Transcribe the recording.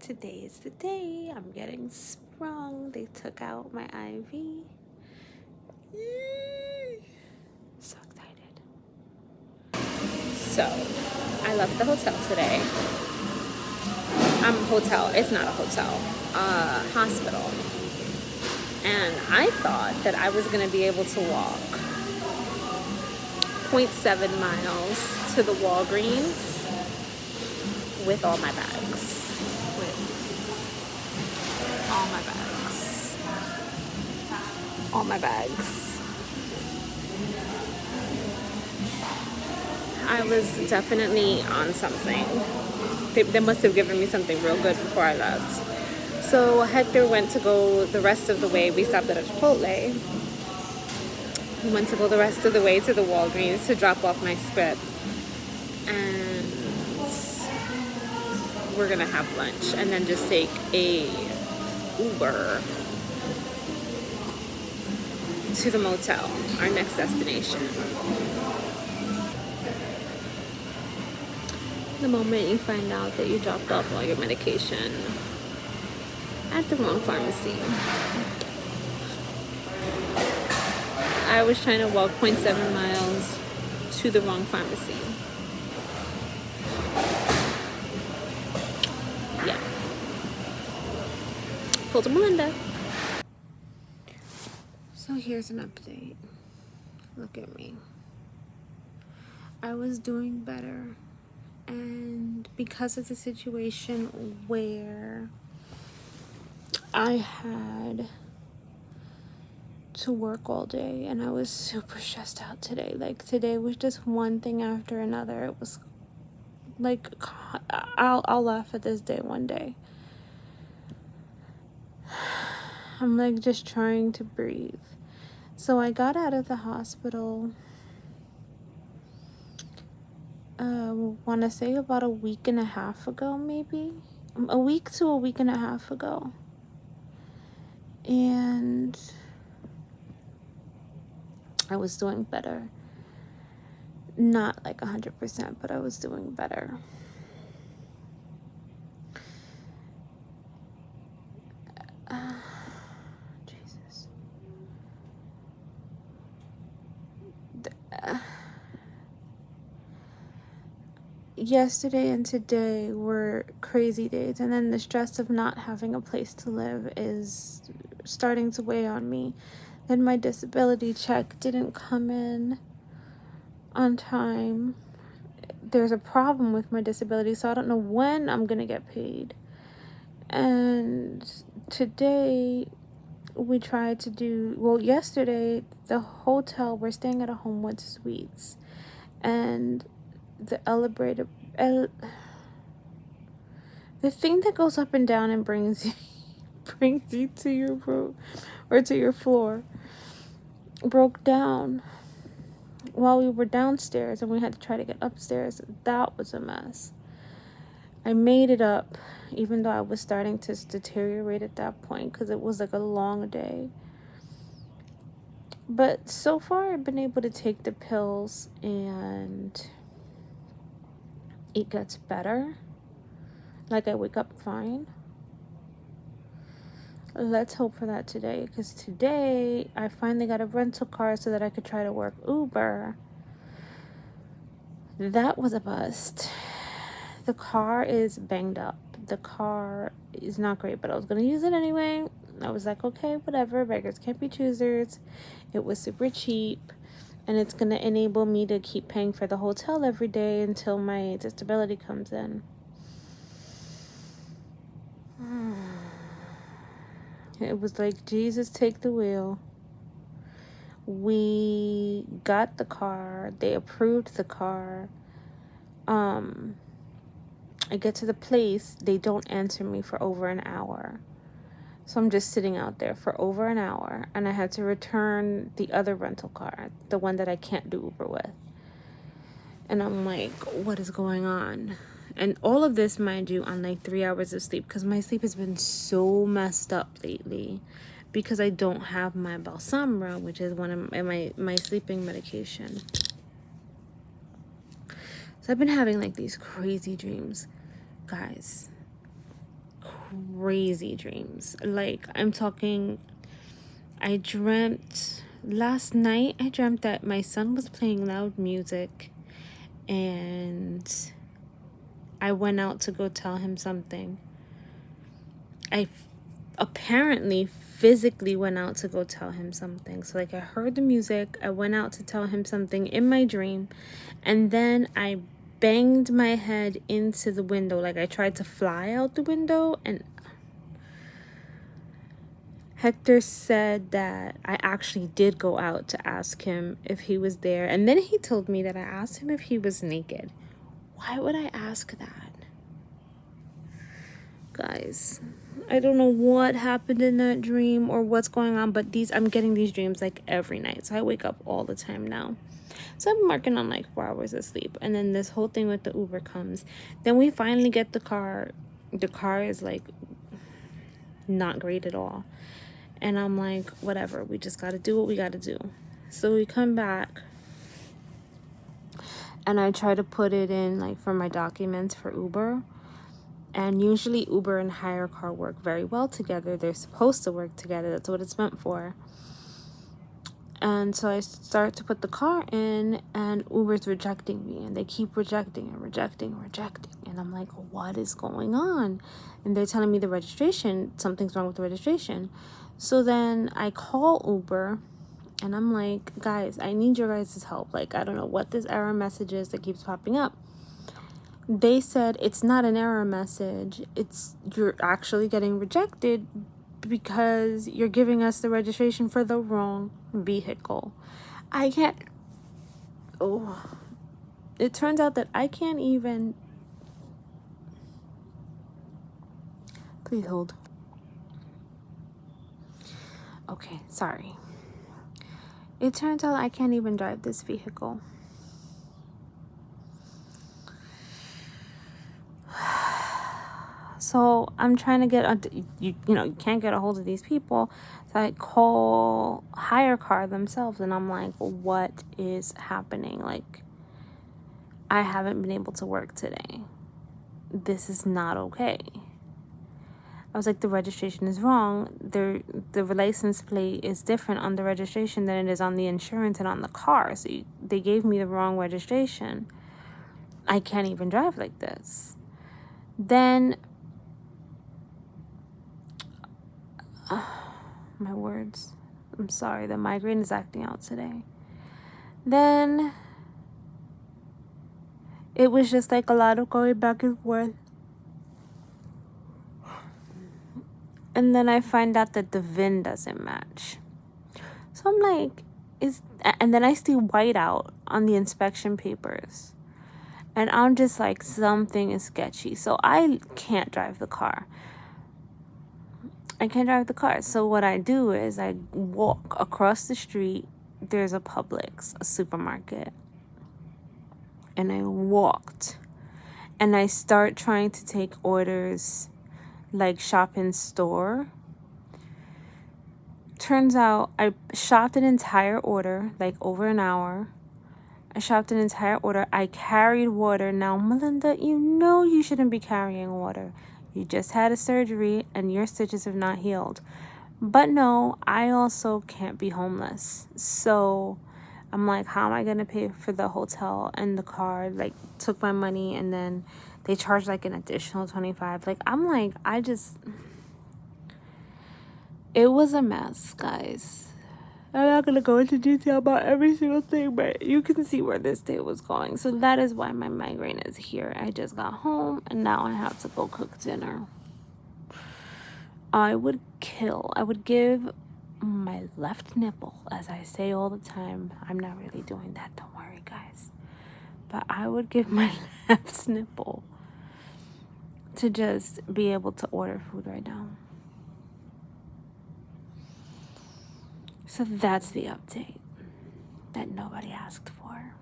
Today is the day. I'm getting sprung. They took out my IV. So excited. So, I left the hotel today. Hotel. It's not a hotel. Hospital. And I thought that I was going to be able to walk 0.7 miles to the Walgreens with all my bags. All my bags. I was definitely on something. They must have given me something real good before I left. So Hector went to go the rest of the way. We stopped at a Chipotle. We went to go the rest of the way to the Walgreens to drop off my script. And we're gonna have lunch and then just take a Uber to the motel, our next destination. The moment you find out that you dropped off all your medication at the wrong pharmacy. I was trying to walk 0.7 miles to the wrong pharmacy. Yeah. Pulled a Melinda. So here's an update. Look at me. I was doing better. And because of the situation where I had to work all day and I was super stressed out today. Like today was just one thing after another. It was like, I'll laugh at this day one day. I'm like just trying to breathe. So I got out of the hospital, want to say about a week and a half ago, maybe a week to a week and a half ago. And I was doing better. Not like 100%, but I was doing better. Jesus. Yesterday and today were crazy days, and then the stress of not having a place to live is starting to weigh on me. Then my disability check didn't come in on time. There's a problem with my disability, so I don't know when I'm gonna get paid. And today we tried to do, well, yesterday the hotel, we're staying at a Homewood Suites, and the elevator, the thing that goes up and down and brings you to your room or to your floor, broke down while we were downstairs, and we had to try to get upstairs. That was a mess. I made it up, even though I was starting to deteriorate at that point because it was like a long day. But so far I've been able to take the pills and it gets better. Like I wake up fine. Let's hope for that today, because today I finally got a rental car so that I could try to work Uber. That was a bust. The car is banged up. The car is not great, but I was going to use it anyway. I was like, okay, whatever. Beggars can't be choosers. It was super cheap, and it's going to enable me to keep paying for the hotel every day until my disability comes in. It was like, Jesus, take the wheel. We got the car. They approved the car. I get to the place. They don't answer me for over an hour. So I'm just sitting out there for over an hour. And I had to return the other rental car, the one that I can't do Uber with. And I'm like, what is going on? And all of this, mind you, on like 3 hours of sleep, because my sleep has been so messed up lately because I don't have my Balsamra, which is one of my sleeping medication. So I've been having like these crazy dreams, guys. crazy dreams. Like, I'm talking, I dreamt last night, I dreamt that my son was playing loud music and I went out to go tell him something. I apparently physically went out to go tell him something. So, like, I heard the music, I went out to tell him something in my dream, and then I banged my head into the window. Like, I tried to fly out the window, and Hector said that I actually did go out to ask him if he was there. And then he told me that I asked him if he was naked. Why would I ask that? Guys, I don't know what happened in that dream or what's going on, but I'm getting these dreams like every night. So I wake up all the time now. So I'm working on like 4 hours of sleep. And then this whole thing with the Uber comes. Then we finally get the car. The car is like not great at all. And I'm like, whatever, we just got to do what we got to do. So we come back and I try to put it in like for my documents for Uber. And usually Uber and hire car work very well together. They're supposed to work together. That's what it's meant for. And so I start to put the car in and Uber's rejecting me. And they keep rejecting. And I'm like, what is going on? And they're telling me the registration, something's wrong with the registration. So then I call Uber and I'm like, guys, I need your guys' help. Like, I don't know what this error message is that keeps popping up. They said it's not an error message. You're actually getting rejected because you're giving us the registration for the wrong vehicle. I can't. Oh, it turns out that I can't even. Please hold. Okay, sorry. It turns out I can't even drive this vehicle. So I'm trying to get you can't get a hold of these people. So I call hire car themselves and I'm like, what is happening? Like, I haven't been able to work today. This is not okay. I was like, the registration is wrong. The license plate is different on the registration than it is on the insurance and on the car. So they gave me the wrong registration. I can't even drive like this. Then my words. I'm sorry, the migraine is acting out today. Then it was just like a lot of going back and forth. And then I find out that the VIN doesn't match. So I'm like, and then I see whiteout on the inspection papers. And I'm just like, something is sketchy. So I can't drive the car. So what I do is I walk across the street. There's a Publix, a supermarket. And I walked. And I start trying to take orders like shop in store. Turns out I shopped an entire order, like over an hour. I carried water. Now, Melinda, you shouldn't be carrying water. You just had a surgery and your stitches have not healed. But no, I also can't be homeless. So I'm like, how am I going to pay for the hotel and the car? Like, took my money and then they charged like an additional $25. Like, I'm like, it was a mess, guys. I'm not going to go into detail about every single thing, but you can see where this day was going. So that is why my migraine is here. I just got home and now I have to go cook dinner. I would give my left nipple, as I say all the time. I'm not really doing that, don't worry, guys. But I would give my left nipple to just be able to order food right now. So that's the update that nobody asked for.